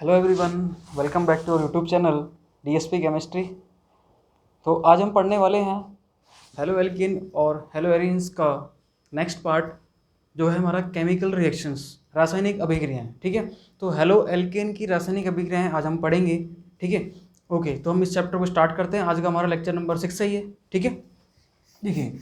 Hello everyone, welcome back to YouTube channel DSP chemistry. तो आज हम पढ़ने वाले हैं हेलो एल्कीन और हेलो एरीन्स का नेक्स्ट पार्ट, जो है हमारा केमिकल रिएक्शंस, रासायनिक अभिक्रियाएं। ठीक है, तो हेलो एल्कीन की रासायनिक अभिक्रियाएं आज हम पढ़ेंगे। ठीक है, ओके, तो हम इस चैप्टर को स्टार्ट करते हैं। आज का हमारा लेक्चर नंबर 6 है ये। ठीक है, देखिए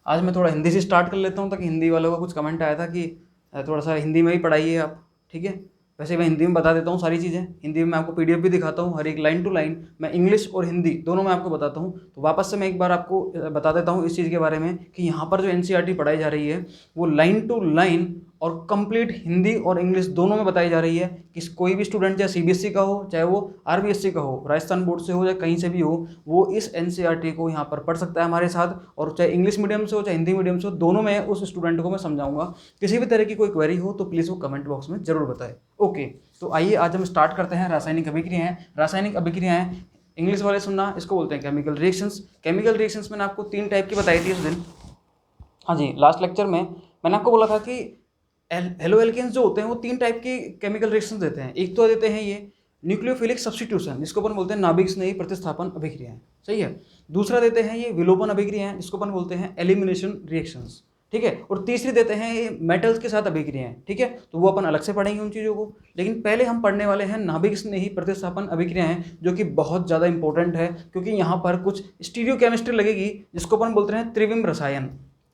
आज मैं थोड़ा हिंदी से स्टार्ट कर लेता हूँ ताकि हिंदी वालों का कुछ कमेंट आया था कि थोड़ा सा हिंदी में ही पढ़ाइए आप। ठीक है, वैसे मैं हिंदी में बता देता हूँ सारी चीज़ें। हिंदी में मैं आपको पीडीएफ भी दिखाता हूँ, हर एक लाइन टू लाइन मैं इंग्लिश और हिंदी दोनों में आपको बताता हूँ। तो वापस से मैं एक बार आपको बता देता हूँ इस चीज़ के बारे में कि यहाँ पर जो एनसीईआरटी पढ़ाई जा रही है वो लाइन टू लाइन और कंप्लीट हिंदी और इंग्लिश दोनों में बताई जा रही है। कि कोई भी स्टूडेंट चाहे सीबीएसई का हो, चाहे वो आरबीएसई का हो, राजस्थान बोर्ड से हो, या कहीं से भी हो, वो इस एनसीईआरटी को यहाँ पर पढ़ सकता है हमारे साथ। और चाहे इंग्लिश मीडियम से हो चाहे हिंदी मीडियम से हो, दोनों में उस स्टूडेंट को मैं समझाऊंगा। किसी भी तरह की कोई क्वेरी हो तो प्लीज़ वो कमेंट बॉक्स में जरूर बताए। ओके, तो आइए आज हम स्टार्ट करते हैं रासायनिक अभिक्रियाएं। रासायनिक अभिक्रियाएं इंग्लिश वाले सुनना, इसको बोलते हैं केमिकल रिएक्शंस। केमिकल रिएक्शंस मैंने आपको 3 टाइप की बताई थी उस दिन। हाँ जी, लास्ट लेक्चर में मैंने आपको बोला था कि हेलो एल्केन्स जो होते हैं वो 3 टाइप की केमिकल रिएक्शंस देते हैं। एक तो देते हैं ये न्यूक्लियोफिलिक सब्स्टिट्यूशन, जिसको अपन बोलते हैं नाभिक स्नेही प्रतिस्थापन अभिक्रियाएं। सही है। दूसरा देते हैं ये विलोपन अभिक्रियाएं, जिसको अपन बोलते हैं एलिमिनेशन रिएक्शंस। ठीक है, और तीसरी देते हैं ये मेटल्स के साथ अभिक्रियाएं। ठीक है, तो वो अपन अलग से पढ़ेंगे उन चीज़ों को। लेकिन पहले हम पढ़ने वाले हैं नाभिक स्नेही प्रतिस्थापन अभिक्रियाएं, जो कि बहुत ज़्यादा इंपॉर्टेंट है, क्योंकि यहाँ पर कुछ स्टीरियोकेमिस्ट्री लगेगी, जिसको अपन बोलते हैं त्रिविम रसायन।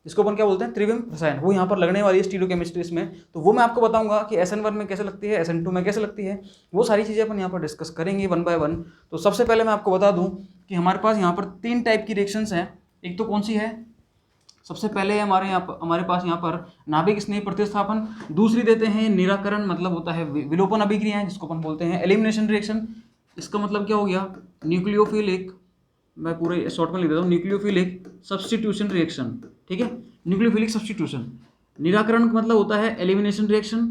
इसको अपन क्या बोलते हैं? त्रिविम रसायन। वो यहाँ पर लगने वाली है स्टीरियोकेमिस्ट्री में। तो वो मैं आपको बताऊंगा कि SN1 में कैसे लगती है, SN2 में कैसे लगती है। वो सारी चीज़ें अपन यहाँ पर डिस्कस करेंगे वन बाय वन। तो सबसे पहले मैं आपको बता दूं कि हमारे पास यहाँ पर 3 टाइप की रिएक्शंस हैं। एक तो कौन सी है? सबसे पहले हमारे पास यहाँ पर नाभिक स्नेही प्रतिस्थापन। दूसरी देते हैं निराकरण, मतलब होता है विलोपन अभिक्रियाएं, जिसको अपन बोलते हैं एलिमिनेशन रिएक्शन। इसका मतलब क्या हो गया? न्यूक्लियोफिलिक, मैं पूरे शॉर्ट में लिख देता हूँ, न्यूक्लियोफिलिक सब्स्टिट्यूशन रिएक्शन। ठीक है, न्यूक्लियोफिलिक सब्स्टिट्यूशन। निराकरण का मतलब होता है एलिमिनेशन रिएक्शन।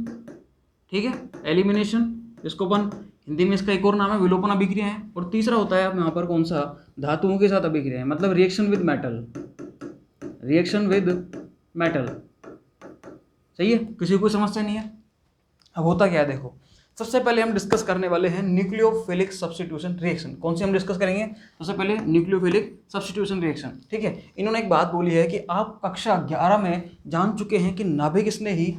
ठीक है, एलिमिनेशन, जिसको अपन हिंदी में इसका एक और नाम है विलोपन अभिक्रिया है। और तीसरा होता है यहाँ पर कौन सा? धातुओं के साथ अभिक्रिया है, मतलब reaction with metal. Reaction with metal. सही है, किसी को समस्या नहीं है? अब होता क्या है देखो, सबसे पहले हम डिस्कस करने वाले हैं न्यूक्लियोफिलिक सब्स्टिट्यूशन रिएक्शन। कौन सी हम डिस्कस करेंगे? सबसे पहले न्यूक्लियोफिलिक सब्स्टिट्यूशन रिएक्शन। ठीक है, इन्होंने एक बात बोली है कि आप कक्षा 11 में जान चुके हैं कि नाभिक स्नेही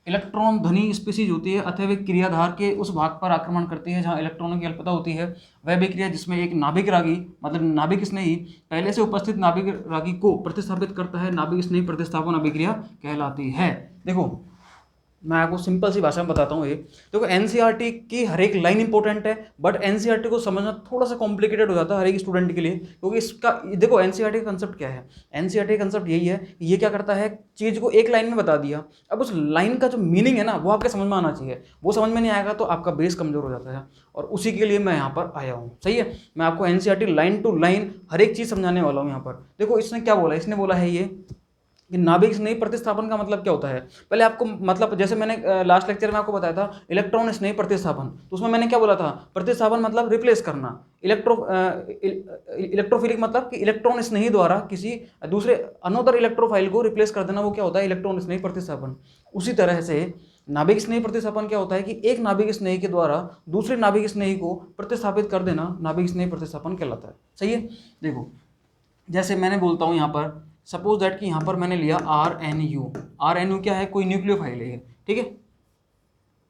इलेक्ट्रॉन धनी स्पीसीज होती है अथवा वे क्रियाधार के उस भाग पर आक्रमण करती है जहां इलेक्ट्रॉनों की अल्पता होती है। वह विक्रिया जिसमें एक नाभिक रागी, मतलब नाभिक स्नेही पहले से उपस्थित नाभिक रागी को प्रतिस्थापित करता है, नाभिक स्नेही प्रतिस्थापन अभिक्रिया कहलाती है। देखो मैं आपको सिंपल सी भाषा में बताता हूँ। ये देखो, एनसीईआरटी की हर एक लाइन इंपॉर्टेंट है, बट एनसीईआरटी को समझना थोड़ा सा कॉम्प्लिकेटेड हो जाता है हर एक स्टूडेंट के लिए, क्योंकि इसका देखो एनसीईआरटी का कंसेप्ट क्या है। एनसीईआरटी का कंसेप्ट यही है कि ये क्या करता है, चीज़ को एक लाइन में बता दिया, अब उस लाइन का जो मीनिंग है ना वो आपके समझ में आना चाहिए। वो समझ में नहीं आएगा तो आपका बेस कमजोर हो जाता है, और उसी के लिए मैं यहाँ पर आया हूँ। सही है, मैं आपको एनसीईआरटी लाइन टू लाइन हर एक चीज़ समझाने वाला हूँ यहाँ पर। देखो इसने क्या बोला, इसने बोला है ये कि नाभिक स्नेही प्रतिस्थापन का मतलब क्या होता है। पहले आपको मतलब जैसे मैंने लास्ट लेक्चर में आपको बताया था इलेक्ट्रॉन स्नेही प्रतिस्थापन, तो उसमें मैंने क्या बोला था? प्रतिस्थापन मतलब रिप्लेस करना। इलेक्ट्रोफिलिक मतलब कि इलेक्ट्रॉन स्नेही द्वारा किसी दूसरे अनोदर इलेक्ट्रोफाइल को रिप्लेस कर देना, वो क्या होता है? इलेक्ट्रॉन स्नेही प्रतिस्थापन। उसी तरह से नाभिक स्नेही प्रतिस्थापन क्या होता है कि एक नाभिक स्नेही के द्वारा दूसरे नाभिक स्नेही को प्रतिस्थापित कर देना, नाभिक स्नेही प्रतिस्थापन कहलाता है। सही है, देखो जैसे मैंने बोलता हूँ यहाँ पर, सपोज दैट कि यहाँ पर मैंने लिया RNU। RNU क्या है? कोई न्यूक्लियोफाइल है। ठीक है,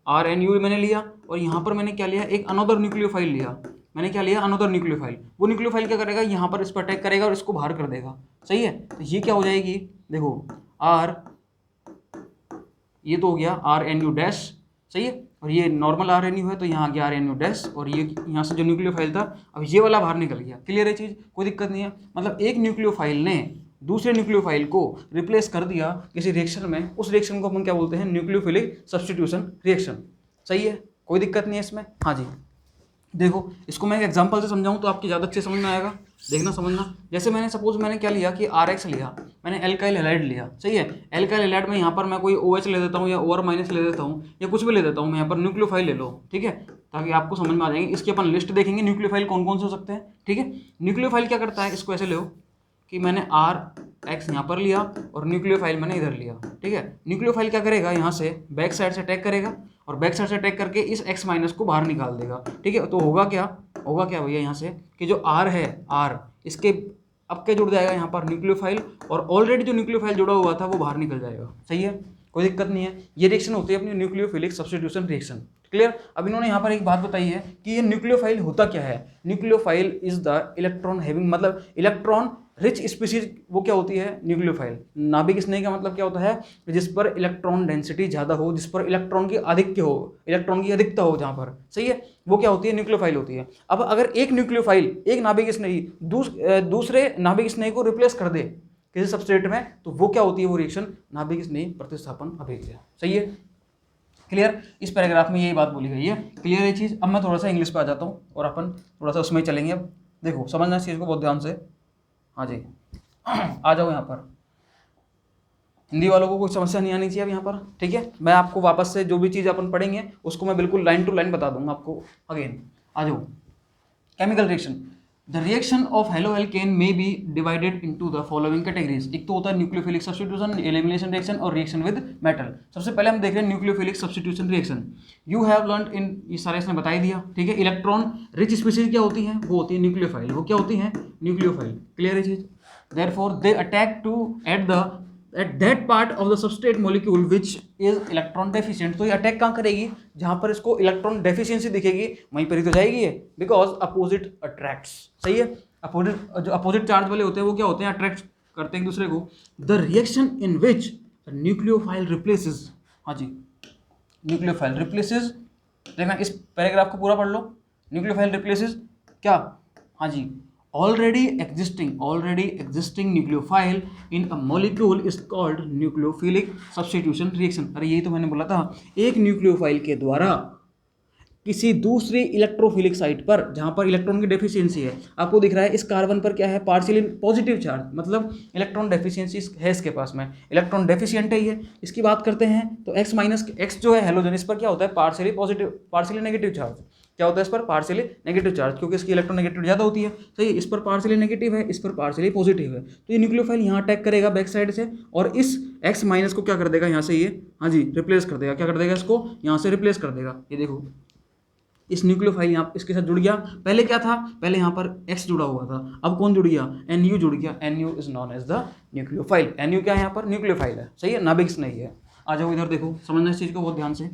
RNU मैंने लिया, और यहाँ पर मैंने क्या लिया? एक अनोदर न्यूक्लियोफाइल लिया। मैंने क्या लिया? Another nucleophile. वो न्यूक्लियोफाइल क्या करेगा? यहाँ पर इस पर अटैक करेगा और इसको बाहर कर देगा। सही है, तो ये क्या हो जाएगी? देखो ये तो हो गया RNU डैश। सही है, और ये नॉर्मल RNU है तो यहाँ आ गया RNU डैश, और ये यहाँ से जो न्यूक्लियोफाइल था अब ये वाला बाहर निकल गया। क्लियर है चीज़? कोई दिक्कत नहीं है। मतलब एक न्यूक्लियोफाइल ने दूसरे न्यूक्लियोफाइल को रिप्लेस कर दिया किसी रिएक्शन में, उस रिएक्शन को अपन क्या बोलते हैं? Nucleophilic substitution reaction. सही है, कोई दिक्कत नहीं है इसमें। हाँ जी, देखो इसको मैं एक एग्जांपल से समझाऊं तो आपकी ज़्यादा अच्छे समझ में आएगा। देखना समझना, जैसे मैंने क्या लिया कि RX लिया, मैंने एल्काइल हैलाइड लिया। सही है, एल्काइल हैलाइड में यहाँ पर मैं कोई OH ले देता हूँ या OR माइनस ले देता हूँ या कुछ भी ले देता हूँ, मैं यहाँ पर न्यूक्लियोफाइल ले लो। ठीक है, ताकि आपको समझ में आ जाएंगे। इसकी अपन लिस्ट देखेंगे न्यूक्लियोफाइल कौन कौन से हो सकते हैं। ठीक है, न्यूक्लियोफाइल क्या करता है, इसको ऐसे लो कि मैंने एक्स यहाँ पर लिया और न्यूक्लियोफाइल मैंने इधर लिया, ठीक है। न्यूक्लियोफाइल क्या करेगा, यहाँ से बैक साइड से अटैक करेगा और बैक साइड से अटैक करके इस एक्स माइनस को बाहर निकाल देगा, ठीक है। तो होगा क्या भैया यहाँ से कि जो आर है, आर इसके अब क्या जुड़ जाएगा यहाँ पर न्यूक्लियोफाइल, और ऑलरेडी जो न्यूक्लियोफाइल जुड़ा हुआ था वो बाहर निकल जाएगा, सही है, कोई दिक्कत नहीं है। ये रिएक्शन होती है अपनी न्यूक्लियोफिलिक सब्स्टिट्यूशन रिएक्शन, क्लियर। अब इन्होंने यहाँ पर एक बात बताई है कि ये न्यूक्लियोफाइल होता क्या है। Nucleophile is the electron having, मतलब इलेक्ट्रॉन रिच स्पीसीज, वो क्या होती है न्यूक्लियोफाइल। नाभिक स्नेही का मतलब क्या होता है, जिस पर इलेक्ट्रॉन डेंसिटी ज़्यादा हो, जिस पर इलेक्ट्रॉन की आधिक्य हो, इलेक्ट्रॉन की अधिकता हो जहाँ पर, सही है, वो क्या होती है, न्यूक्लियोफाइल होती है। अब अगर एक न्यूक्लियोफाइल, एक नाभिक स्नेही दूसरे नाभिक स्नेही को रिप्लेस कर दे किसी सबस्ट्रेट में, तो वो क्या होती है, वो रिएक्शन नाभिक स्नेही प्रतिस्थापन अभिक्रिया, सही है, क्लियर। इस पैराग्राफ में यही बात बोली गई है, क्लियर ये चीज़। अब मैं थोड़ा सा इंग्लिश पे आ जाता हूँ और अपन थोड़ा सा उसमें ही चलेंगे। अब देखो समझना इस चीज़ को बहुत ध्यान से, हाँ जी आ जाओ यहाँ पर। हिंदी वालों को कोई समस्या नहीं आनी चाहिए अब यहाँ पर, ठीक है। मैं आपको वापस से जो भी चीज़ अपन पढ़ेंगे उसको मैं बिल्कुल लाइन टू लाइन बता दूंगा आपको। अगेन आ जाओ, chemical reaction. The reaction of hello alkane में be divided into the following categories. एक तो होता है न्यूक्लियोफिलिक सब्स्टिट्यूशन, एलिमिनेशन रिएक्शन और रिएक्शन विद मेटल। सबसे पहले हम देख रहे हैं nucleophilic substitution reaction. You have learn in, ये सारे इसने बता ही दिया, ठीक है। इलेक्ट्रॉन रिच स्पीसीज क्या होती हैं, वो होती है न्यूक्लियोफाइल, वो क्या होती हैं, न्यूक्लियोफाइल, क्लियर है चीज। Therefore, they attack to at that part of the substrate molecule which is electron deficient। तो ये अटैक कहाँ करेगी, जहाँ पर इसको इलेक्ट्रॉन डेफिशिएंसी दिखेगी वहीं पर ही तो जाएगी ये, बिकॉज अपोजिट अट्रैक्ट्स, सही है। जो अपोजिट चार्ज वाले होते हैं वो क्या होते हैं, अट्रैक्ट करते हैं एक दूसरे को। The reaction in which nucleophile replaces, हाँ जी, न्यूक्लियोफाइल रिप्लेसेस, देखना इस पैराग्राफ को पूरा पढ़ लो। न्यूक्लियोफाइल रिप्लेसेस क्या, हाँ जी, already existing nucleophile in a molecule is called nucleophilic substitution reaction। अरे यही तो मैंने बोला था, एक न्यूक्लियोफाइल के द्वारा किसी दूसरी इलेक्ट्रोफिलिक साइट पर जहां पर इलेक्ट्रॉन की डेफिशिएंसी है, आपको दिख रहा है इस कार्बन पर क्या है, पार्शियली पॉजिटिव चार्ज, मतलब इलेक्ट्रॉन डेफिशिएंसी है इसके पास में, इलेक्ट्रॉन डेफिशिएंट है ये। इसकी बात करते हैं तो एक्स माइनस एक्स जो है हेलोजन, इस पर क्या होता है, partially positive, partially negative charge, क्या होता है इस पर, पार्शियली नेगेटिव चार्ज, क्योंकि इसकी इलेक्ट्रॉन नेगेटिव ज़्यादा होती है, सही है। इस पर पार्शियली नेगेटिव है, इस पर पार्शियली पॉजिटिव है, तो ये न्यूक्लियोफाइल यहाँ अटैक करेगा बैक साइड से और इस एक्स माइनस को क्या कर देगा यहाँ से, ये हाँ जी रिप्लेस कर देगा, क्या कर देगा, इसको यहाँ से रिप्लेस कर देगा। ये देखो इस न्यूक्लियोफाइल यहाँ इसके साथ जुड़ गया, पहले क्या था, पहले यहाँ पर X जुड़ा हुआ था, अब कौन जुड़ गया, NU जुड़ गया। NU is known as the nucleophile. NU क्या है यहाँ पर, न्यूक्लियोफाइल है, सही है, नाभिक नहीं है। आ जाओ इधर देखो, समझना इस चीज़ को बहुत ध्यान से।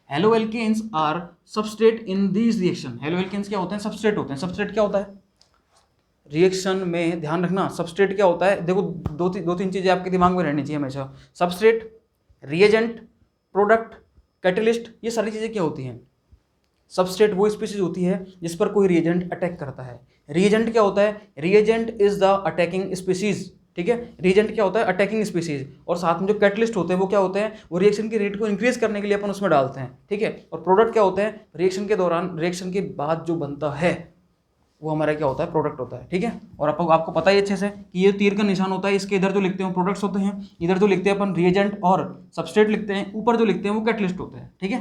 Haloalkanes are substrate in this reaction. Haloalkanes क्या होते हैं, सबस्ट्रेट होते हैं। सबस्ट्रेट क्या होता है रिएक्शन में, ध्यान रखना, सबस्ट्रेट क्या होता है, देखो दो तीन चीज़ें आपके दिमाग में रहनी चाहिए हमेशा। सबस्ट्रेट, रिएजेंट, प्रोडक्ट, कैटलिस्ट, ये सारी चीज़ें क्या होती हैं, सबस्ट्रेट वो स्पीसीज होती है जिस पर कोई रिएजेंट अटैक करता है। रिएजेंट क्या होता है, reagent is the attacking species, ठीक है। रिएजेंट क्या होता है, अटैकिंग स्पीसीज, और साथ में जो कैटलिस्ट होते हैं वो क्या होते हैं, वो रिएक्शन की रेट को इंक्रीज करने के लिए अपन उसमें डालते हैं, ठीक है। और प्रोडक्ट क्या होते हैं, रिएक्शन के दौरान, रिएक्शन के बाद जो बनता है वो हमारा क्या होता है, प्रोडक्ट होता है, ठीक है। और आपको पता ही अच्छे से कि ये तीर का निशान होता है, इसके इधर जो लिखते हैं प्रोडक्ट्स होते हैं, इधर जो लिखते हैं अपन रिएजेंट और सबस्ट्रेट लिखते हैं, ऊपर जो लिखते हैं वो कैटलिस्ट होते हैं, ठीक है।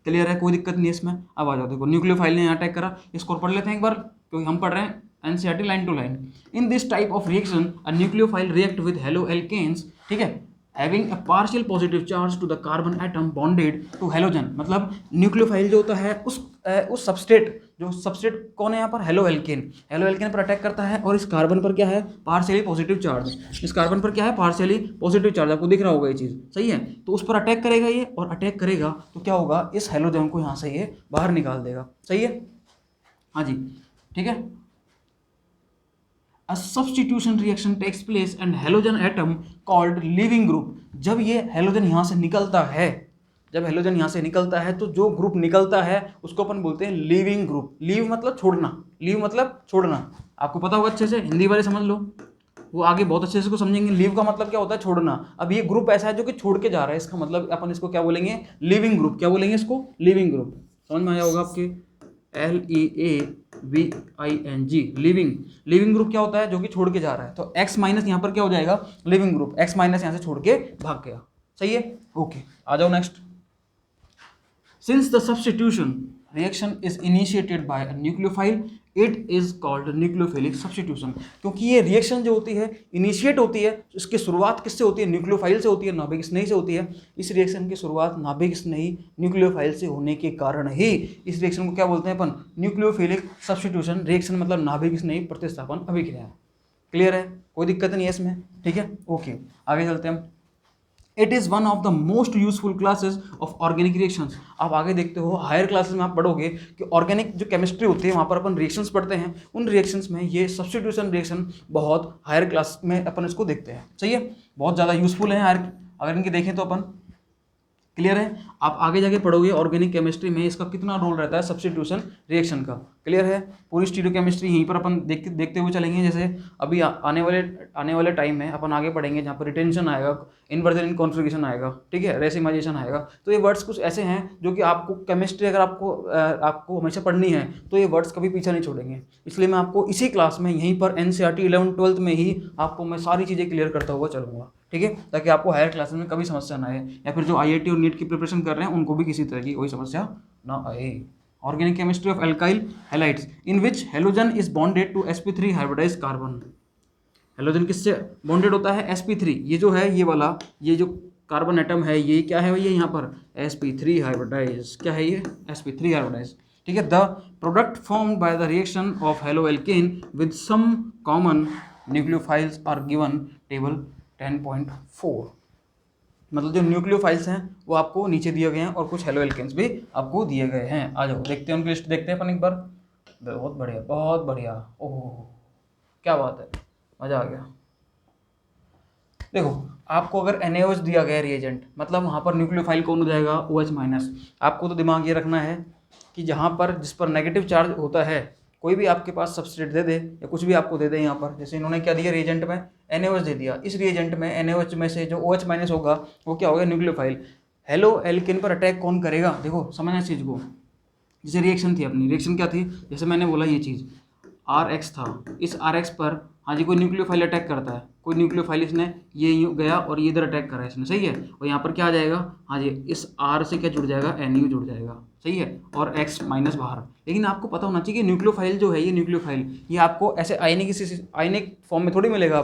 क्लियर है, कोई दिक्कत नहीं है इसमें। अब आ जाओ देखो, न्यूक्लियोफाइल ने यहाँ अटैक करा, इसको पढ़ लेते हैं एक बार क्योंकि हम पढ़ रहे हैं NCERT line to line. In this type of reaction a nucleophile react with haloalkanes, ठीक है, having a partial positive charge to the carbon atom bonded to halogen. मतलब न्यूक्लियोफाइल जो होता है उस सबस्ट्रेट, जो सबस्ट्रेट कौन है यहाँ पर, हेलो एल्केन, हेलो एल्केन पर अटैक करता है और इस कार्बन पर क्या है, पार्शियली पॉजिटिव चार्ज, इस कार्बन पर क्या है, पार्शियली पॉजिटिव चार्ज, आपको दिख रहा होगा ये चीज़, सही है। तो उस पर अटैक करेगा ये, और अटैक करेगा तो क्या होगा, इस हेलोजन को यहाँ से ये बाहर निकाल देगा, सही है, हाँ जी, ठीक है। A substitution reaction takes place and halogen atom called leaving group। जब ये हेलोजन यहाँ से निकलता है, जब हेलोजन यहाँ से निकलता है तो जो ग्रुप निकलता है उसको अपन बोलते हैं लीविंग ग्रुप। लीव मतलब छोड़ना, लीव मतलब छोड़ना, आपको पता होगा अच्छे से, हिंदी वाले समझ लो, वो आगे बहुत अच्छे से इसको समझेंगे। लीव का मतलब क्या होता है, छोड़ना। अब ये ग्रुप ऐसा है जो कि छोड़ के जा रहा है, इसका मतलब अपन इसको क्या बोलेंगे, लिविंग ग्रुप। क्या बोलेंगे इसको, लिविंग ग्रुप। समझ में आया होगा आपके, LEAVING, लिविंग। लिविंग ग्रुप क्या होता है, जो कि छोड़ के जा रहा है। तो X माइनस यहाँ पर क्या हो जाएगा, लिविंग ग्रुप। X माइनस यहाँ से छोड़ के भाग गया, सही है, ओके। आ जाओ next. Since the substitution reaction is initiated by a nucleophile it is called nucleophilic substitution, क्योंकि ये रिएक्शन जो होती है इनिशिएट होती है, इसकी शुरुआत किससे होती है, न्यूक्लियोफाइल से होती है, नाभिक स्नेही से होती है। इस रिएक्शन की शुरुआत नाभिक स्नेही न्यूक्लियोफाइल से होने के कारण ही इस रिएक्शन को क्या बोलते हैं अपन, न्यूक्लियोफिलिक सब्स्टिट्यूशन रिएक्शन, मतलब नाभिक स्नेही प्रतिस्थापन अभिक्रिया। क्लियर है, कोई दिक्कत नहीं है इसमें, ठीक है, ओके आगे चलते हैं हम। It is one of the most useful classes of organic reactions. आप आगे देखते हो हायर क्लासेस में आप पढ़ोगे कि ऑर्गेनिक जो केमिस्ट्री होती है वहाँ पर अपन रिएक्शंस पढ़ते हैं, उन रिएक्शंस में ये सब्स्टिट्यूशन रिएक्शन बहुत हायर क्लास में अपन इसको देखते हैं। सही है, बहुत ज़्यादा यूजफुल है हायर, अगर इनकी देखें तो अपन। क्लियर है, आप आगे जाके पढ़ोगे ऑर्गेनिक केमिस्ट्री में इसका कितना रोल रहता है सब्स्टिट्यूशन रिएक्शन का। क्लियर है, पूरी स्टीरियोकेमिस्ट्री यहीं पर अपन देखते हुए चलेंगे। जैसे अभी आने वाले टाइम में अपन आगे पढ़ेंगे जहाँ पर रिटेंशन आएगा, इन्वर्जन इन कॉन्फिगरेशन आएगा, ठीक है, रेसिमाइजेशन आएगा। तो ये वर्ड्स कुछ ऐसे हैं जो कि आपको केमिस्ट्री अगर आपको हमेशा पढ़नी है तो ये वर्ड्स कभी पीछे नहीं छोड़ेंगे। इसलिए मैं आपको इसी क्लास में यहीं पर NCERT 11th-12th में ही आपको मैं सारी चीज़ें क्लियर करता हुआ चलूँगा, ठीक है, ताकि आपको हायर क्लासेस में कभी समस्या ना आए, या फिर जो IIT और नीट की प्रिपरेशन कर रहे हैं उनको भी किसी तरह की कोई समस्या ना आए। Organic chemistry of alkyl halides in which halogen is bonded to sp3 hybridise carbon. Halogen किससे बॉन्डेड होता है, sp3। ये जो है ये वाला, ये जो कार्बन एटम है ये क्या है भैया, यहाँ पर sp3 हाइब्रिडाइज, क्या है ये, sp3 हाइब्रिडाइज, ठीक है। The product formed by the reaction of halo alkane with some common nucleophiles are given table 10.4। मतलब जो न्यूक्लियोफाइल्स हैं वो आपको नीचे दिए गए हैं और कुछ हेलो एल्केन्स भी आपको दिए गए हैं। आ जाओ देखते हैं उनकी लिस्ट, देखते हैं अपन एक बार। बहुत बढ़िया, बहुत बढ़िया, ओह क्या बात है, मज़ा आ गया। देखो आपको अगर NaOH दिया गया रिएजेंट, मतलब वहाँ पर न्यूक्लियोफाइल कौन हो जाएगा, OH-। आपको तो दिमाग ये रखना है कि जहाँ पर जिस पर नेगेटिव चार्ज होता है, कोई भी आपके पास सबस्ट्रेट दे दे या कुछ भी आपको दे दे, यहाँ पर जैसे इन्होंने क्या दिया रिएजेंट में, NaOH दे दिया। इस रिएजेंट में NaOH में से जो OH- होगा वो क्या होगा, न्यूक्लियोफाइल। हेलो एल्केन पर अटैक कौन करेगा, देखो समझना इस चीज़ को। जैसे रिएक्शन थी अपनी, रिएक्शन क्या थी, जैसे मैंने बोला ये चीज़ Rx था, इस Rx पर हाँ जी कोई न्यूक्लियोफाइल अटैक करता है, कोई न्यूक्लियोफाइल इसने ये यूँ गया और ये इधर अटैक करा है इसने, सही है, और यहाँ पर क्या आ जाएगा, हाँ जी इस R से क्या जुड़ जाएगा, Nu जुड़ जाएगा, सही है, और X- बाहर। लेकिन आपको पता होना चाहिए कि न्यूक्लियोफाइल जो है, ये न्यूक्लियोफाइल ये आपको ऐसे आयनिक फॉर्म में थोड़ी मिलेगा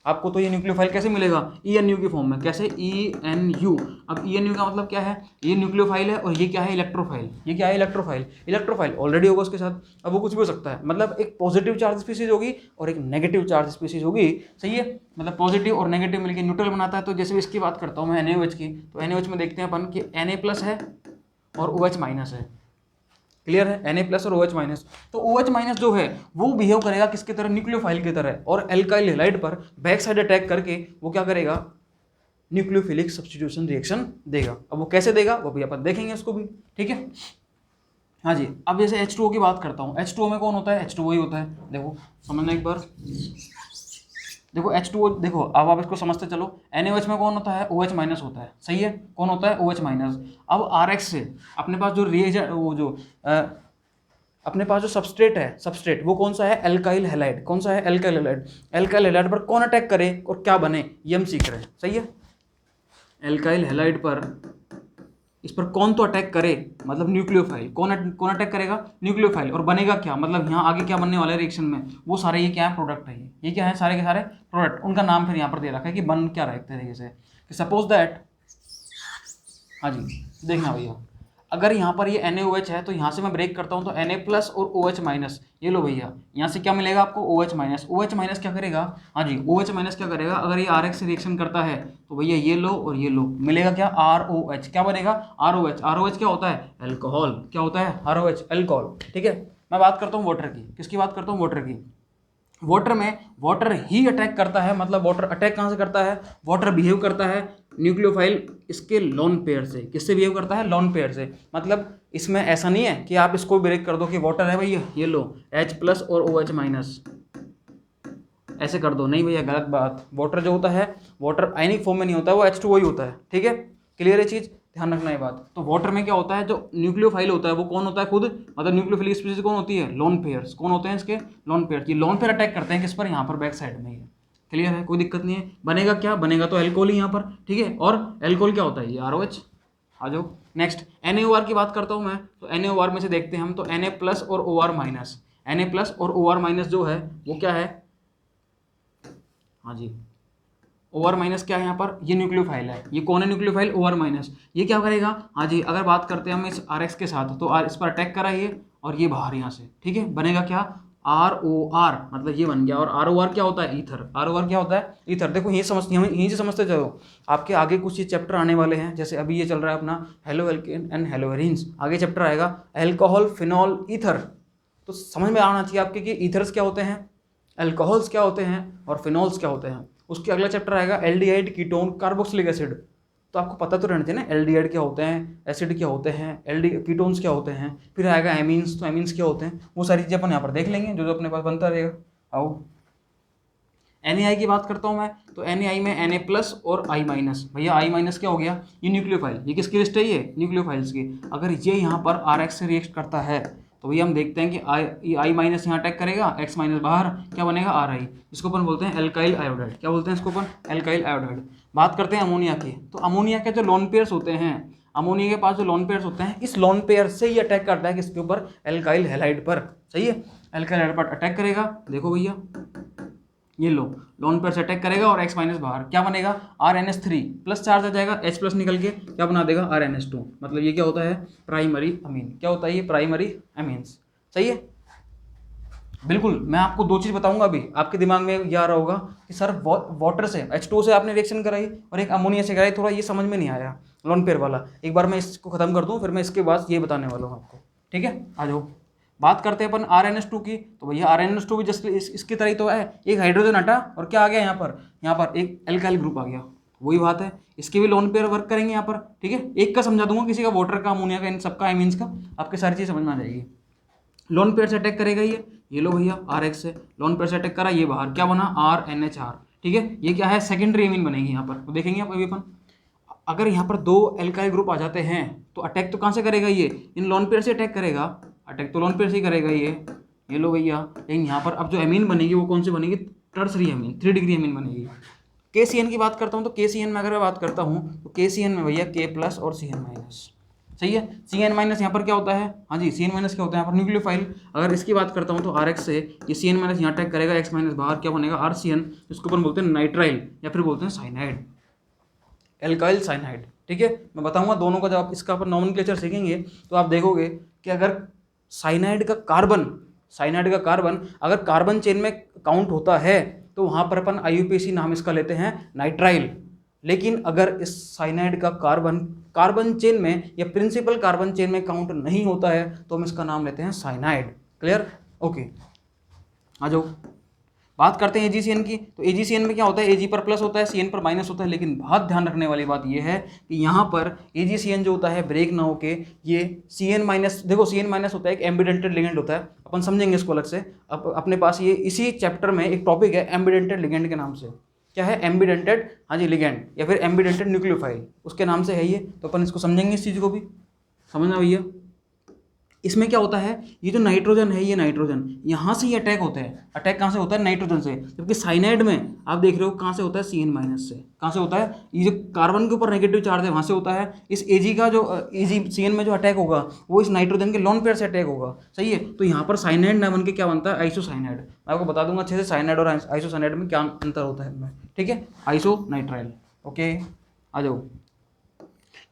आपको तो ये न्यूक्लियोफाइल कैसे मिलेगा, ENU की फॉर्म में। कैसे, ENU। अब ENU का मतलब क्या है, ये न्यूक्लियोफाइल है और ये क्या है, इलेक्ट्रोफाइल। ये क्या है, इलेक्ट्रोफाइल ऑलरेडी होगा उसके साथ, अब वो कुछ भी हो सकता है। मतलब एक पॉजिटिव चार्ज स्पीसीज होगी और एक नेगेटिव चार्ज स्पीसीज होगी, सही है, मतलब पॉजिटिव और नेगेटिव मिलकर न्यूट्रल बनाता है। तो जैसे इसकी बात करता हूँ मैं NaOH की, तो NaOH में देखते हैं अपन कि Na+ है और OH- है। क्लियर है, Na+ और OH-। तो OH- जो है वो बिहेव करेगा किसकी तरह, न्यूक्लियोफाइल की तरह, और एल्काइल हैलाइड पर बैक साइड अटैक करके वो क्या करेगा, न्यूक्लियोफिलिक सब्स्टिट्यूशन रिएक्शन देगा। अब वो कैसे देगा वो भी अपन देखेंगे उसको भी, ठीक है। हाँ जी, अब जैसे H2O की बात करता हूँ, H2O में कौन होता है, H2O ही होता है। देखो समझना एक बार, देखो H2O, देखो अब आप इसको समझते चलो। NaOH में कौन होता है, OH- होता है, सही है, कौन होता है, OH-। अब Rx से अपने पास जो रिएजेंट, वो जो अपने पास जो सबस्ट्रेट वो कौन सा है, एल्काइल हैलाइड। कौन सा है, एल्काइल हैलाइड। एल्काइल हैलाइड पर कौन अटैक करे और क्या बने, ये हम सीख रहे हैं, सही है। एल्काइल हैलाइड पर, इस पर कौन तो अटैक करे, मतलब न्यूक्लियोफाइल। कौन अटैक करेगा, न्यूक्लियोफाइल, और बनेगा क्या, मतलब यहाँ आगे क्या बनने वाला है रिएक्शन में, वो सारे ये क्या है, प्रोडक्ट है। ये क्या है, सारे के सारे प्रोडक्ट। उनका नाम फिर यहाँ पर दे रखा है कि बन क्या रहा है एक तरीके से, कि सपोज दैट, हाँ जी देखना भैया, अगर यहाँ पर ये NaOH है तो यहाँ से मैं ब्रेक करता हूँ तो Na+ और OH-। ये लो भैया, यहाँ से क्या मिलेगा आपको, OH-। OH- क्या करेगा, हाँ जी OH- क्या करेगा, अगर ये Rx से रिएक्शन करता है तो भैया ये लो और ये लो, मिलेगा क्या, ROH। क्या बनेगा, ROH। ROH क्या होता है, अल्कोहल। क्या होता है, ROH, अल्कोहल, ठीक है। मैं बात करता हूँ वाटर की, किसकी बात करता हूँ, वाटर की। वाटर में वाटर ही अटैक करता है, मतलब वाटर अटैक कहाँ से करता है, वाटर बिहेव करता है न्यूक्लियोफाइल इसके लोन पेयर से। किससे बिहेव करता है, लोन पेयर से। मतलब इसमें ऐसा नहीं है कि आप इसको ब्रेक कर दो कि वाटर है भैया ये लो H+ और OH-, ऐसे कर दो, नहीं भैया गलत बात। वाटर जो होता है, वाटर आयनिक फॉर्म में नहीं होता, वो H2O ही होता है, ठीक है। क्लियर है चीज़, ध्यान रखना ये बात। तो वाटर में क्या होता है, जो न्यूक्लियोफाइल होता है वो कौन होता है खुद, मतलब न्यूक्लियोफिलिक स्पीशीज कौन होती है, लोन पेयर्स। कौन होते हैं इसके, लोन पेयर्स। ये लोन पेयर अटैक करते हैं किस पर, यहाँ पर बैक साइड में ही। क्लियर है, कोई दिक्कत नहीं है। बनेगा क्या, बनेगा तो एल्कोहल ही यहाँ पर, ठीक है। और एल्कोहल क्या होता है, ये ROH। आ जाओ नेक्स्ट, NaOR की बात करता हूँ मैं, तो NaOR में से देखते हैं हम, तो Na+ और OR-। Na+ और OR- जो है वो क्या है, हाँ जी, OR- क्या है यहाँ पर, ये न्यूक्लियोफाइल है। ये कौन है न्यूक्लियोफाइल, OR-। ये क्या करेगा, हाँ जी, अगर बात करते हैं हम इस RX के साथ, तो इस पर अटैक करा ये, और ये बाहर यहाँ से, ठीक है, बनेगा क्या, ROR, मतलब ये बन गया। और ROR क्या होता है, ईथर। ROR क्या होता है, ईथर। देखो यही समझ, यहीं से समझते चलो, आपके आगे कुछ ये चैप्टर आने वाले हैं, जैसे अभी ये चल रहा है अपना हेलो एल्केन एंड हेलोएरिन्स, आगे चैप्टर आएगा अल्कोहल, फिनॉल, ईथर। तो समझ में आना चाहिए आपके कि ईथर्स क्या होते हैं, अल्कोहल्स क्या होते हैं, और फिनॉल्स क्या होते हैं। उसके अगला चैप्टर आएगा एल्डिहाइड, कीटोन, कार्बोक्सिलिक एसिड। तो आपको पता तो रहना चाहिए ना, एल्डिहाइड क्या होते हैं, एसिड क्या होते हैं, कीटोन्स क्या होते हैं। फिर आएगा एमीन्स, तो एमीन्स क्या होते हैं, वो सारी चीज़ें अपन यहाँ पर देख लेंगे, जो जो अपने पास बनता रहेगा। आओ Na की बात करता हूँ मैं, तो Na में Na+ और I-। भैया I- क्या हो गया, ये न्यूक्लियोफाइल। ये किसकी लिस्ट है, ये न्यूक्लियोफाइल्स की। अगर ये यहाँ पर RX से रिएक्ट करता है, तो भैया हम देखते हैं कि I- यहाँ अटैक करेगा, X- बाहर, क्या बनेगा, Ri। इसको अपन बोलते हैं एल्काइल आयोडाइड। क्या बोलते हैं इसको अपन, एल्काइल आयोडाइड। बात करते हैं अमोनिया की, तो अमोनिया के जो लोन पेयर्स होते हैं, अमोनिया के पास जो लोन पेयर्स होते हैं, इस लोन पेयर से ही अटैक करता है किसके ऊपर, एल्काइल हैलाइड पर। सही है, एल्काइल हैलाइड पर अटैक करेगा। देखो भैया ये लो, लोन पेयर से अटैक करेगा और X- बाहर, क्या बनेगा, RNS3 प्लस चार्ज आ जाएगा, H+ निकल के क्या बना देगा, RNS2। मतलब ये क्या होता है, प्राइमरी अमीन। क्या होता है ये, प्राइमरी अमीन्स। सही है, बिल्कुल। मैं आपको दो चीज़ बताऊंगा अभी, आपके दिमाग में ये आ रहा होगा कि सर वाटर से, H2 से आपने रिएक्शन कराई और एक अमोनिया से कराई, थोड़ा ये समझ में नहीं आया लोन पेयर वाला। एक बार मैं इसको खत्म कर दूं, फिर मैं इसके बाद ये बताने वाला हूँ आपको, ठीक है। आ जाओ, बात करते हैं अपन RNS2 की। तो भैया RNS2 भी जस्ट इसकी तरह ही तो है, एक हाइड्रोजन हटा और क्या आ गया यहाँ पर एक एल्काइल ग्रुप आ गया। वही बात है, इसके भी लोन पेयर वर्क करेंगे यहाँ पर, ठीक है। एक का समझा दूंगा, किसी का वाटर का, अमोनिया का, इन सबका, आमीन्स का, आपके सारी चीज़ समझ में आ जाएगी। लोन पेयर से अटैक करेगा ये लो भैया, RX से लोन पेयर से अटैक करा, ये बाहर क्या बना, RNHR, ठीक है। ये क्या है, सेकेंडरी अमीन बनेगी यहाँ पर, तो देखेंगे आप अभी अपन। अगर यहाँ पर दो एल्काइल ग्रुप आ जाते हैं, तो अटैक तो कहाँ से करेगा, ये इन लोन पेयर से अटैक करेगा, अटैक तो लोन पेयर से ही करेगा ये लो भैया। लेकिन यहाँ पर अब जो अमीन बनेगी वो कौन सी बनेगी, टर्सरी अमीन, 3 डिग्री अमीन बनेगी। KCN की बात करता हूँ, तो KCN में अगर मैं बात करता हूँ, तो KCN में भैया K+ और CN-। सही है, CN- यहाँ पर क्या होता है, हाँ जी, CN- क्या होता है यहाँ पर, न्यूक्लियोफाइल। अगर इसकी बात करता हूँ, तो RX से ये CN- यहाँ अटैक करेगा, X- बाहर, क्या बनेगा, RCN। इसको अपन बोलते हैं नाइट्राइल, या फिर बोलते हैं साइनाइड, एल्काइल साइनाइड, ठीक है। मैं बताऊंगा दोनों का, जब आप इसका अपन नॉमेनक्लेचर सीखेंगे, तो आप देखोगे कि अगर साइनाइड का कार्बन, अगर कार्बन चेन में काउंट होता है, तो वहाँ पर अपन IUPAC नाम इसका लेते हैं, नाइट्राइल। लेकिन अगर इस साइनाइड का कार्बन चेन में या प्रिंसिपल कार्बन चेन में काउंट नहीं होता है, तो हम इसका नाम लेते हैं साइनाइड। Clear, okay. आ जाओ, बात करते हैं AgCN की। तो AgCN में क्या होता है, Ag पर प्लस होता है, CN पर माइनस होता है। लेकिन बहुत ध्यान रखने वाली बात यह है कि यहाँ पर AgCN जो होता है, ब्रेक ना होके ये CN-, देखो CN- होता है एक एम्बिडेंटेड लिगेंड होता है, अपन समझेंगे इसको अलग से। अपने पास ये इसी चैप्टर में एक टॉपिक है एम्बिडेंटेड लिगेंड के नाम से। क्या है, एम्बिडेंटेड, हाँ जी, लिगेंड, या फिर एम्बिडेंटेड न्यूक्लियोफाइल, उसके नाम से है ये। तो अपन इसको समझेंगे, इस चीज़ को भी समझना भैया। इसमें क्या होता है, ये जो नाइट्रोजन है, ये नाइट्रोजन यहाँ से ही अटैक होते हैं। अटैक कहाँ से होता है, नाइट्रोजन से। जबकि साइनाइड में आप देख रहे हो कहाँ से होता है, CN- से। कहाँ से होता है, ये जो कार्बन के ऊपर नेगेटिव चार्ज है वहाँ से होता है। इस Ag का जो AgCN में जो अटैक होगा, वो इस नाइट्रोजन के लोन पेयर से अटैक होगा। सही है, तो यहाँ पर साइनाइड ना बन के क्या बनता है, आइसोसाइनाइड। मैं आपको बता दूंगा अच्छे से साइनाइड और आइसोसाइनाइड में क्या अंतर होता है इनमें, ठीक है। आइसोनाइट्राइल, ओके। आ जाओ,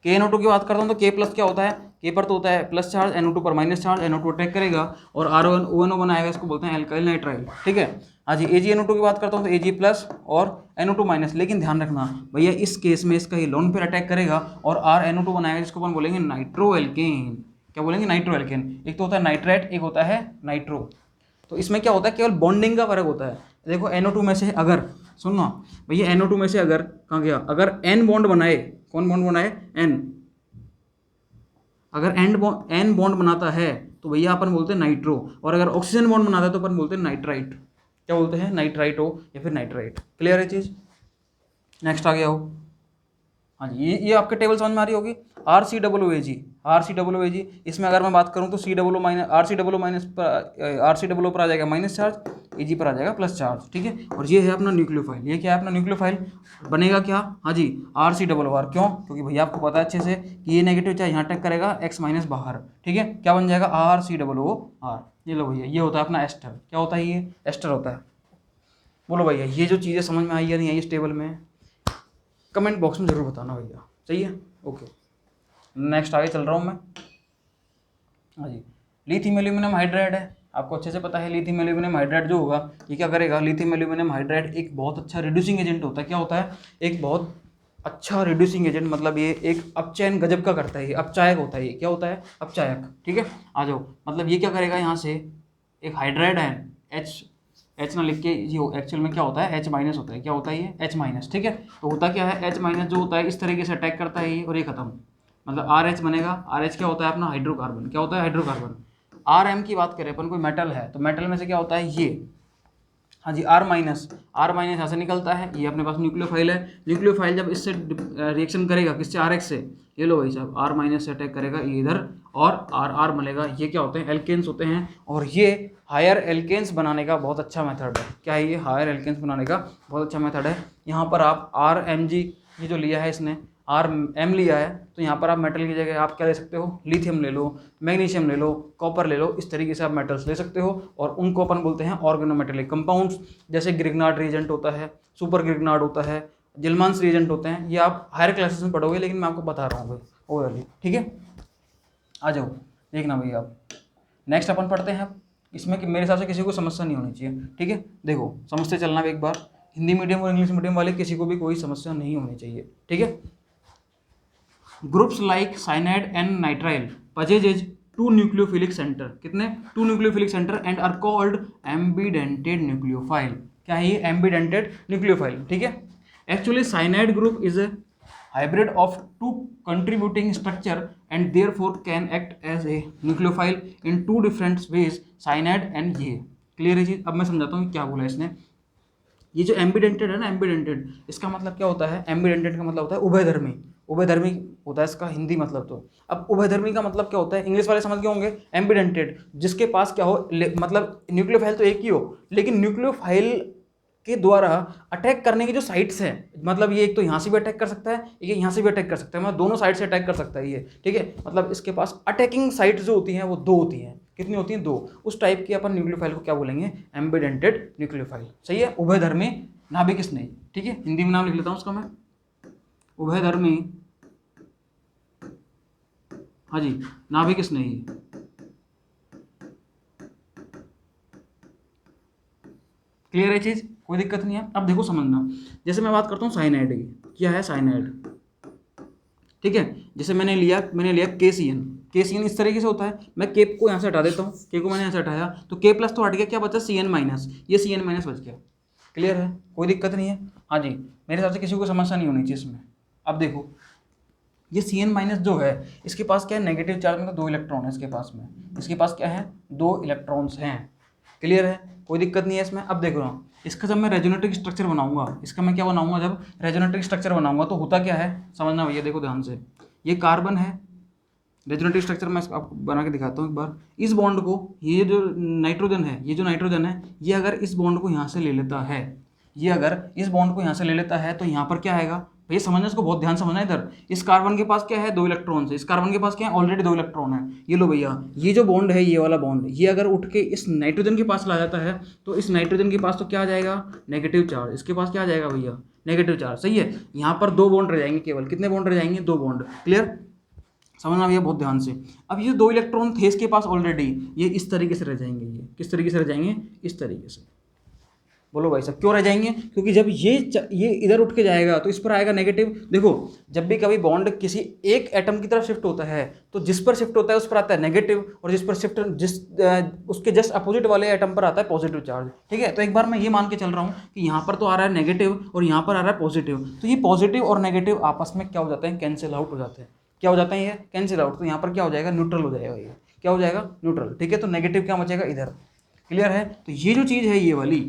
KNO2 की बात करता हूँ, तो K+ क्या होता है, K पर तो होता है प्लस चार्ज, NO2 पर माइनस चार्ज, NO2 अटैक करेगा और RONO बनाएगा, इसको बोलते हैं एल्काइल नाइट्राइल, ठीक है। हाँ जी, AgNO2 की बात करता हूँ, तो Ag+ और NO2-। लेकिन ध्यान रखना भैया, इस केस में इसका ये लोन पेयर अटैक करेगा और RNO2 बनाएगा, जिसको अपन बोलेंगे नाइट्रो एल्केन। क्या बोलेंगे, नाइट्रो एल्केन। एक तो होता है नाइट्रेट, एक होता है नाइट्रो। तो इसमें क्या होता है, केवल बॉन्डिंग का फर्क होता है। देखो NO2 में से अगर, सुनना भैया, NO2 में से अगर, कहाँ गया, अगर N बॉन्ड बनाए, कौन बॉन्ड बनाए, N, अगर N बॉन्ड बनाता है, तो भैया अपन बोलते हैं नाइट्रो। और अगर ऑक्सीजन बॉन्ड बनाता है, तो अपन बोलते हैं नाइट्राइट। क्या बोलते हैं, नाइट्राइट हो या फिर नाइट्राइट। क्लियर है चीज़, नेक्स्ट आ गया हो। हाँ जी, ये आपके टेबल समझ में आ रही होगी। R C W A G, R C W A G, इसमें अगर मैं बात करूँ तो C W minus R C W minus R C W पर आ जाएगा माइनस चार्ज, ए जी पर आ जाएगा प्लस चार्ज, ठीक है। और ये है अपना न्यूक्लियोफाइल, ये क्या है अपना न्यूक्लियोफाइल, बनेगा क्या, हाँ जी आर सी डब्ल्यू आर, क्यों, क्योंकि भैया आपको पता है अच्छे से कि ये नेगेटिव चाहे यहाँ अटैक करेगा, एक्स माइनस बाहर, ठीक है, क्या बन जाएगा आर सी डब्ल्यू आर। ये लो भैया, ये होता है अपना एस्टर, क्या होता है ये एस्टर होता है। बोलो भैया ये जो चीज़ें समझ में आई या नहीं आई इस टेबल में, कमेंट बॉक्स में जरूर बताना भैया, सही है, ओके। नेक्स्ट आगे चल रहा हूँ मैं। हाँ जी, लिथियम एल्यूमिनियम हाइड्राइड है, आपको अच्छे से पता है लिथियम एल्यूमिनियम हाइड्राइड जो होगा ये क्या करेगा, लिथियम एल्यूमिनियम हाइड्राइड एक बहुत अच्छा रिड्यूसिंग एजेंट होता है, क्या होता है, एक बहुत अच्छा रिड्यूसिंग एजेंट, मतलब ये एक अपचयन गजब का करता है, ये अपचायक होता है, ये क्या होता है अपचायक, ठीक है। आ जाओ, मतलब ये क्या करेगा, यहाँ से एक हाइड्राइड है एच ना लिख के, ये एक्चुअल में क्या होता है एच माइनस होता है, क्या होता है ये एच माइनस, ठीक है। तो होता क्या है एच माइनस जो होता है इस तरीके से अटैक करता है ये, और ये खत्म, मतलब आर एच बनेगा, आर एच क्या होता है अपना हाइड्रोकार्बन, क्या होता है हाइड्रोकार्बन। आर एम की बात करें अपन, कोई मेटल है तो मेटल में से क्या होता है ये, हाँ जी आर माइनस यहाँ से निकलता है, ये अपने पास न्यूक्लियोफाइल है, न्यूक्लियोफाइल जब इससे रिएक्शन करेगा किससे, आर एक्स से, ये लो भाई साहब आर माइनस से अटैक करेगा ये इधर, और आर आर मिलेगा, ये क्या होते हैं एल्केन्स होते हैं, और ये हायर एल्केन्स बनाने का बहुत अच्छा मेथड है, क्या है ये हायर एल्केन्स बनाने का बहुत अच्छा मेथड है। यहाँ पर आप आर एम जी ये जो लिया है इसने आर एम लिया है, तो यहाँ पर आप मेटल की जगह आप क्या ले सकते हो, लिथियम ले लो, मैग्नीशियम ले लो, कॉपर ले लो, इस तरीके से आप मेटल्स ले सकते हो, और उनको अपन बोलते हैं ऑर्गेनोमेटेलिक कंपाउंड्स, जैसे ग्रिग्नार्ड रिएजेंट होता है, सुपर ग्रिग्नार्ड होता है, जिल्मांस रिएजेंट होते हैं, ये आप हायर क्लासेस में पढ़ोगे, लेकिन मैं आपको बता रहा हूँ भाई ओवरऑली, ठीक है। आ जाओ देखना भैया आप, नेक्स्ट अपन पढ़ते हैं इसमें कि मेरे हिसाब से किसी को समस्या नहीं होनी चाहिए, ठीक है। देखो समझते चलना एक बार, हिंदी मीडियम और इंग्लिश मीडियम वाले किसी को भी कोई समस्या नहीं होनी चाहिए, ठीक है। Groups like cyanide and nitrile possesses two nucleophilic centre, कितने two nucleophilic centre, and are called ambidentate nucleophile, क्या है ये एम्बिडेंटेड न्यूक्लियोफाइल, ठीक है। Actually cyanide group is a hybrid of two contributing structure and therefore can act as a nucleophile in two different ways, cyanide and ये clear है चीज। अब मैं समझाता हूँ क्या बोला इसने, ये जो एम्बिडेंटेड है ना, एम्बिडेंटेड इसका मतलब क्या होता है, एम्बिडेंटेड का मतलब होता है उभयधर्मी, उभयधर्मी होता है इसका हिंदी मतलब। तो अब उभयधर्मी का मतलब क्या होता है, इंग्लिश वाले समझ गए होंगे, एम्बिडेंटेड जिसके पास क्या हो, मतलब न्यूक्लियोफाइल तो एक ही हो, लेकिन न्यूक्लियोफाइल के द्वारा अटैक करने की जो साइट्स हैं, मतलब ये एक तो यहाँ से भी अटैक कर सकता है, एक यहाँ से भी अटैक कर सकता है, मतलब दोनों साइड से अटैक कर सकता है ये, ठीक है। मतलब इसके पास अटैकिंग साइट्स जो होती हैं वो दो होती हैं, कितनी होती हैं, दो। उस टाइप की अपन न्यूक्लियोफाइल को क्या बोलेंगे, एम्बिडेंटेड न्यूक्लियोफाइल, सही है। उभयधर्मी नाभिक स्नेही, ठीक है, हिंदी में नाम लिख लेता हूँ उसका मैं, उभयधर्मी, हाँ जी नाभिक स्नेही, क्लियर है चीज, कोई दिक्कत नहीं है। अब देखो समझना, जैसे मैं बात करता हूँ साइनाइड की, क्या है साइनाइड, ठीक है। जैसे मैंने लिया KCN, KCN इस तरीके से होता है, मैं केप को यहाँ से हटा देता हूँ, के को मैंने यहाँ से हटाया तो के प्लस तो हट गया, क्या बचा CN माइनस, ये CN माइनस बच गया, क्लियर है, कोई दिक्कत नहीं है। हाँ जी मेरे हिसाब से किसी को समस्या नहीं होनी चाहिए इसमें। अब देखो ये CN माइनस जो है इसके पास क्या है, नेगेटिव चार्ज में, तो 2 इलेक्ट्रॉन है इसके पास में, इसके पास क्या है 2 इलेक्ट्रॉन्स हैं, क्लियर है, कोई दिक्कत नहीं है इसमें। अब देखो ना, इसका जब मैं रेजोनेटिक स्ट्रक्चर बनाऊंगा, इसका मैं क्या बनाऊंगा, जब रेजोनेटिक स्ट्रक्चर बनाऊंगा तो होता क्या है समझना भैया, देखो ध्यान से, ये कार्बन है, रेजोनेटिक स्ट्रक्चर मैं आपको बना के दिखाता हूँ एक बार। इस बॉन्ड को, ये जो नाइट्रोजन है, ये जो नाइट्रोजन है, ये अगर इस बॉन्ड को यहाँ से ले लेता है, ये अगर इस बॉन्ड को यहाँ से ले लेता है तो यहाँ पर क्या आएगा भैया, समझना इसको, बहुत ध्यान समझना इधर। इस कार्बन के पास क्या है 2 इलेक्ट्रॉन है, इस कार्बन के पास क्या है ऑलरेडी 2 इलेक्ट्रॉन है, ये लो भैया, ये जो बॉन्ड है, ये वाला बॉन्ड, ये अगर उठ के इस नाइट्रोजन के पास ला जाता है तो इस नाइट्रोजन के पास तो क्या आ जाएगा नेगेटिव चार्ज, इसके पास क्या आ जाएगा भैया नेगेटिव चार्ज, सही है। यहाँ पर 2 बॉन्ड रह जाएंगे, केवल कितने बॉन्ड रह जाएंगे, 2 बॉन्ड, क्लियर, समझना भैया बहुत ध्यान से। अब ये 2 इलेक्ट्रॉन थे इसके पास ऑलरेडी, ये इस तरीके से रह जाएंगे, ये किस तरीके से रह जाएंगे, इस तरीके से। बोलो भाई साहब क्यों रह जाएंगे, क्योंकि जब ये इधर उठ के जाएगा तो इस पर आएगा नेगेटिव। देखो जब भी कभी बॉन्ड किसी एक एटम की तरफ शिफ्ट होता है तो जिस पर शिफ्ट होता है उस पर आता है नेगेटिव, और जिस पर शिफ्ट उसके जस्ट अपोजिट वाले एटम पर आता है पॉजिटिव चार्ज, ठीक है। तो एक बार मैं ये मान के चल रहा हूँ कि यहाँ पर तो आ रहा है नेगेटिव और यहाँ पर आ रहा है पॉजिटिव, तो ये पॉजिटिव और नेगेटिव आपस में क्या हो जाते हैं, कैंसिल आउट हो जाते हैं, क्या हो जाते हैं ये कैंसिल आउट, तो यहाँ पर क्या हो जाएगा न्यूट्रल हो जाएगा, ये क्या हो जाएगा न्यूट्रल, ठीक है। तो नेगेटिव क्या बचेगा इधर, क्लियर है। तो ये जो चीज़ है, ये वाली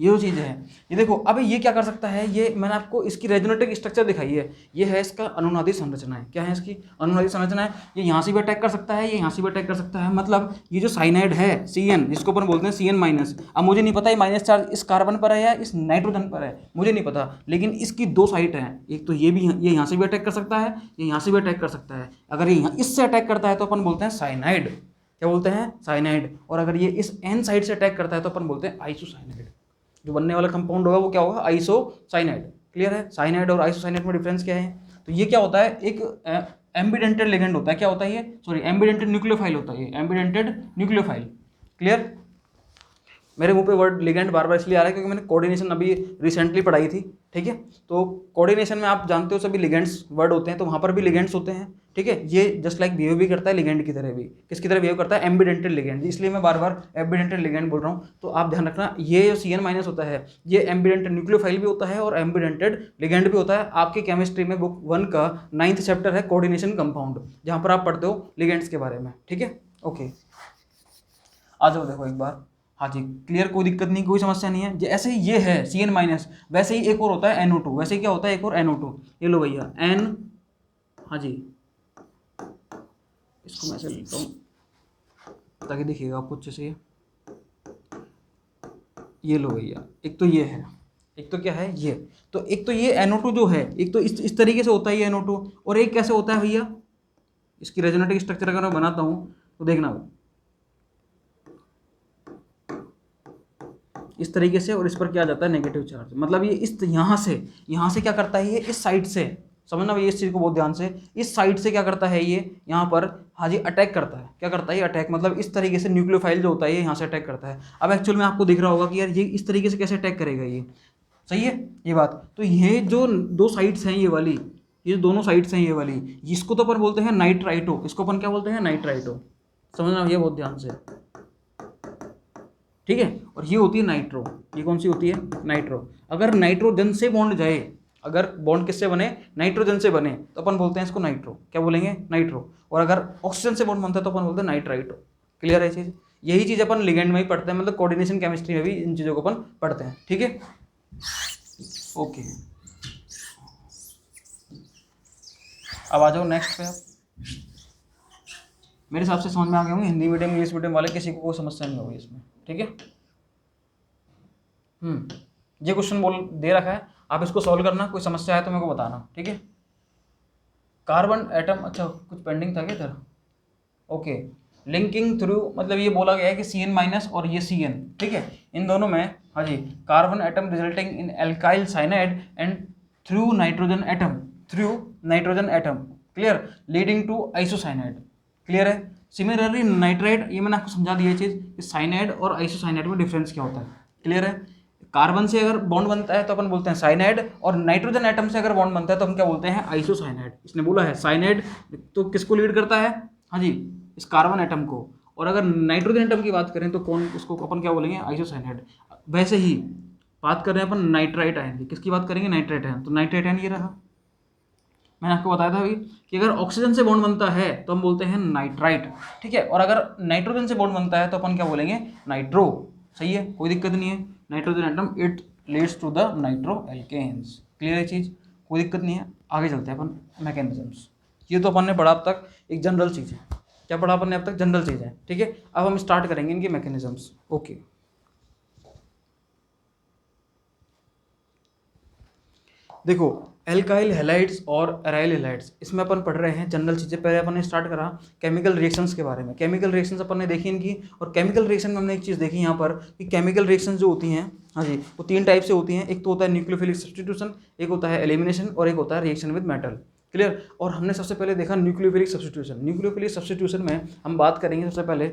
ये जो चीज़ है, ये देखो। अब ये क्या कर सकता है, ये मैंने आपको इसकी रेजोनेटिक स्ट्रक्चर दिखाई है, ये है इसका अनुनादी संरचना है। क्या है इसकी अनुनादी संरचना है, ये यहाँ से भी अटैक कर सकता है, ये यहाँ से भी अटैक कर सकता है। मतलब ये जो साइनाइड है Cn, जिसको अपन बोलते हैं Cn माइनस, अब मुझे नहीं पता ये माइनस चार्ज इस कार्बन पर है या इस नाइट्रोजन पर है, मुझे नहीं पता, लेकिन इसकी दो साइड हैं। एक तो ये भी, ये यहाँ से भी अटैक कर सकता है, ये यहाँ से भी अटैक कर सकता है। अगर ये इससे अटैक करता है तो अपन बोलते हैं साइनाइड, क्या बोलते हैं, साइनाइड। और अगर ये इस एन साइड से अटैक करता है तो अपन बोलते हैं आइसोसाइनाइड। जो बनने वाला कंपाउंड होगा वो क्या होगा, आइसोसाइनाइड। क्लियर है, साइनाइड और आइसोसाइनाइड में डिफरेंस क्या है। तो ये क्या होता है, एक एम्बिडेंटेड लिगेंड होता है। क्या होता है ये, सॉरी, एम्बिडेंटेड न्यूक्लियोफाइल होता है ये, एम्बिडेंटेड न्यूक्लियोफाइल। क्लियर, मेरे मुंह पे वर्ड लिगेंड बार बार इसलिए आ रहा है क्योंकि मैंने कोऑर्डिनेशन अभी रिसेंटली पढ़ाई थी। ठीक है, तो कोऑर्डिनेशन में आप जानते हो सभी लिगेंड्स वर्ड होते हैं, तो वहाँ पर भी लिगेंड्स होते हैं। ठीक है, ये जस्ट लाइक बिहेव भी करता है लिगेंड की तरह भी। किसकी तरह बिहेव करता है, एम्बिडेंटेड लिगेंड, इसलिए मैं बार बार एम्बिडेंटेड लिगेंड बोल रहा हूँ। तो आप ध्यान रखना, ये जो Cn माइनस होता है ये एम्बिडेंटेड न्यूक्लियोफाइल भी होता है और एम्बिडेंटेड लिगेंड भी होता है। आपकी केमिस्ट्री में बुक 1 का 9th चैप्टर है कोऑर्डिनेशन कंपाउंड, जहाँ पर आप पढ़ते हो लिगेंड्स के बारे में। ठीक है, ओके, आ जाओ देखो एक बार। हाँ जी, क्लियर, कोई दिक्कत नहीं, कोई समस्या नहीं है। जैसे ही ये है Cn माइनस, वैसे ही एक और होता है NO2। वैसे ही क्या होता है, एक और NO2। ये लो भैया N, हाँ जी, इसको मैं ऐसे लिखता हूँ ताकि दिखेगा आपको अच्छे से। ये लो भैया, एक तो ये है, एक तो क्या है ये, तो एक तो ये NO2 जो है, एक तो इस तरीके से होता है ये NO2, और एक कैसे होता है भैया, इसकी रेजोनेटिक स्ट्रक्चर अगर मैं बनाता हूँ तो देखना इस तरीके से, और इस पर क्या जाता है नेगेटिव चार्ज। मतलब ये इस यहाँ से क्या करता है, ये इस साइड से, समझना भैया इस चीज़ को बहुत ध्यान से, इस साइड से क्या करता है ये यहाँ पर, हाँ जी, अटैक करता है। क्या करता है ये, अटैक, मतलब इस तरीके से न्यूक्लियोफाइल जो होता है ये यहाँ से अटैक करता है। अब एक्चुअल में आपको दिख रहा होगा कि यार ये इस तरीके से कैसे अटैक करेगा, ये सही है ये बात। तो ये जो दो साइड्स हैं, ये वाली, ये दोनों साइड्स हैं ये वाली, इसको तो अपन बोलते हैं नाइट्राइटो, इसको अपन क्या बोलते हैं, नाइट्राइटो। समझना भैया बहुत ध्यान से, ठीक है। और ये होती है नाइट्रो, ये कौन सी होती है, नाइट्रो। अगर नाइट्रोजन से बॉन्ड जाए, अगर बॉन्ड किससे बने, नाइट्रोजन से बने, तो अपन बोलते हैं इसको नाइट्रो, क्या बोलेंगे, नाइट्रो। और अगर ऑक्सीजन से बॉन्ड बनता है तो अपन बोलते हैं नाइट्राइटो। क्लियर है चीज़, यही चीज़ अपन लिगेंड में ही पढ़ते हैं, मतलब कोऑर्डिनेशन केमिस्ट्री में भी इन चीज़ों को अपन पढ़ते हैं। ठीक है, ओके, अब आ जाओ नेक्स्ट पे। आप मेरे हिसाब से समझ में आ गए होंगे, हिंदी मीडियम इंग्लिश मीडियम वाले किसी को कोई समस्या नहीं होगी इसमें। ठीक है, ये क्वेश्चन बोल दे रखा है, आप इसको सॉल्व करना, कोई समस्या है तो मेरे को बताना। ठीक है, कार्बन एटम, अच्छा कुछ पेंडिंग था क्या इधर, ओके। लिंकिंग थ्रू, मतलब ये बोला गया है कि Cn माइनस और ये Cn, ठीक है, इन दोनों में, हाँ जी, carbon atom resulting in alkyl cyanide and through nitrogen atom, clear, leading to isocyanide. Clear है। सिमिलरली नाइट्राइड, ये मैंने आपको समझा दिया चीज़ कि साइनाइड और आइसोसाइनाइड में डिफरेंस क्या होता है। क्लियर है। कार्बन से अगर बॉन्ड बनता है तो अपन बोलते हैं साइनाइड, और नाइट्रोजन एटम से अगर बॉन्ड बनता है तो हम क्या बोलते हैं, आइसोसाइनाइड। इसने बोला है साइनाइड तो किसको लीड करता है, हाँ जी, इस कार्बन एटम को। और अगर नाइट्रोजन एटम की बात करें तो कौन, उसको अपन क्या बोलेंगे, आइसोसाइनाइड। वैसे ही बात कर रहे हैं अपन नाइट्राइट आयन की, किसकी बात करेंगे, नाइट्राइट आयन। तो नाइट्राइट आयन ये रहा, मैंने आपको बताया था अभी कि अगर ऑक्सीजन से बॉन्ड बनता है तो हम बोलते हैं नाइट्राइट, ठीक है। और अगर नाइट्रोजन से बॉन्ड बनता है तो अपन क्या बोलेंगे, नाइट्रो। सही है, कोई दिक्कत नहीं है। Nitrogen atom it leads to the nitroalkanes. Clear है चीज़, कोई दिक्कत नहीं है। आगे चलते हैं अपन मैकेनिज्म्स। ये तो अपन ने पढ़ा अब तक, एक जनरल चीज़ है। क्या पढ़ा अपन ने अब तक, जनरल चीज़ है, ठीक है। अब हम स्टार्ट करेंगे इनके मैकेनिज्म्स। ओके, देखो एल्काइल हैलाइड्स और एराइल हैलाइड्स, इसमें अपन पढ़ रहे हैं जनरल चीज़ें। पहले अपन ने स्टार्ट करा केमिकल रिएक्शंस के बारे में। केमिकल रिएक्शंस अपन ने देखी इनकी, और केमिकल रिएक्शन में हमने एक चीज़ देखी यहाँ पर कि केमिकल रिएक्शंस जो होती हैं, हाँ जी, वो 3 टाइप से होती हैं। एक तो होता है न्यूक्लियोफिलिक सब्स्टिट्यूशन, एक होता है एलिमिनेशन, और एक होता है रिएक्शन विद मेटल। क्लियर। और हमने सबसे पहले देखा न्यूक्लियोफिलिक सब्स्टिट्यूशन। न्यूक्लियोफिलिक सब्स्टिट्यूशन में हम बात करेंगे सबसे पहले,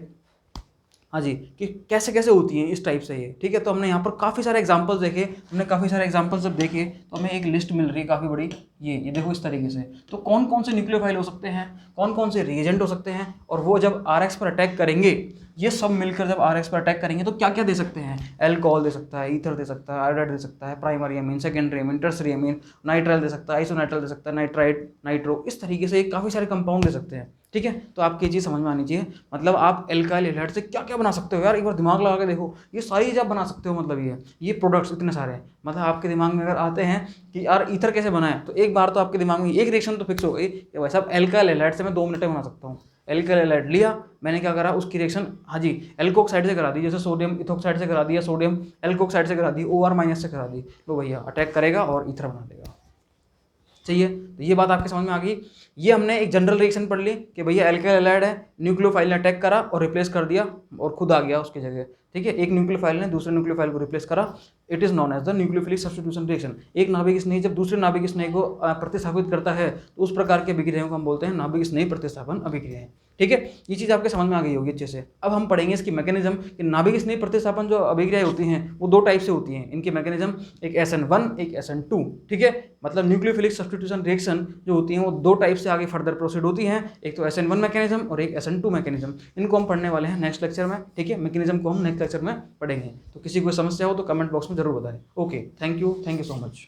हाँ जी, कि कैसे कैसे होती हैं इस टाइप से ये, ठीक है। तो हमने यहाँ पर काफ़ी सारे एग्जांपल्स देखे, हमने काफ़ी सारे एग्जांपल्स जब देखे तो हमें एक लिस्ट मिल रही है काफ़ी बड़ी। ये देखो इस तरीके से। तो कौन कौन से न्यूक्लियोफाइल हो सकते हैं, कौन कौन से रिएजेंट हो सकते हैं, और वो जब RX पर अटैक करेंगे, ये सब मिलकर जब RX पर अटैक करेंगे तो क्या क्या दे सकते हैं। एल्कोहल दे सकता है, ईथर दे सकता है, आयोडाइड दे सकता है, primary amine, secondary amine, tertiary amine, nitrile दे सकता है, आइसोनाइट्राइल दे सकता है, नाइट्राइट, नाइट्रो, इस तरीके से काफ़ी सारे कंपाउंड दे सकते हैं। ठीक है, तो आपकी ये चीज़ समझ में आनी चाहिए। मतलब आप एल्काइल हैलाइड से क्या क्या बना सकते हो यार, एक बार दिमाग लगा के देखो, ये सारी चीज़ आप बना सकते हो। मतलब ये प्रोडक्ट्स इतने सारे हैं, मतलब आपके दिमाग में अगर आते हैं कि यार ईथर कैसे बनाए, तो एक बार तो आपके दिमाग में एक रिएक्शन तो फिक्स हो गई कि भाई साहब एल्काइल हैलाइड से मैं 2 मिनट में बना सकता हूँ। एल्काइल हैलाइड लिया मैंने, क्या करा, उसकी रिएक्शन हाँ जी एल्कोक्साइड से करा दी, जैसे सोडियम इथोक्साइड से करा दिया, सोडियम एल्कोक्साइड से करा दी, OR- से करा दी, लो भैया अटैक करेगा और ईथर बना देगा। चाहिए, तो ये बात आपके समझ में आ गई। ये हमने एक जनरल रिएक्शन पढ़ ली कि भैया एल्काइल हैलाइड है, न्यूक्लियोफाइल ने अटैक करा और रिप्लेस कर दिया और खुद आ गया उसकी जगह। ठीक है, एक न्यूक्लियोफाइल ने दूसरे न्यूक्लियोफाइल को रिप्लेस करा, it is known as the nucleophilic substitution reaction. एक नाभिक स्नेही जब दूसरे नाभिक स्नेही को प्रतिस्थापित करता है तो उस प्रकार के अभिक्रियाओं को हम बोलते हैं नाभिक स्नेही प्रतिस्थापन अभिक्रियाएं। ठीक है, ये चीज़ आपके समझ में आ गई होगी अच्छे से। अब हम पढ़ेंगे इसकी मैकेनिज्म कि नाभिक स्नेही प्रतिस्थापन जो अभिक्रियाएं होती हैं वो 2 टाइप से होती हैं। इनकी मैकेनिज्म एक SN1 एक SN2। ठीक है, मतलब न्यूक्लियोफिलिक सब्स्टिट्यूशन रिएक्शन जो होती हैं वो 2 टाइप से आगे फर्दर प्रोसीड होती हैं, एक तो SN1 मैकेनिज्म और एक SN2 मैकेनिज्म। इनको हम पढ़ने वाले हैं नेक्स्ट लेक्चर में। ठीक है, मैकेनिज्म को हम नेक्स्ट लेक्चर में पढ़ेंगे। तो किसी को समस्या हो तो कमेंट बॉक्स में जरूर बताएं। Okay, thank you so much.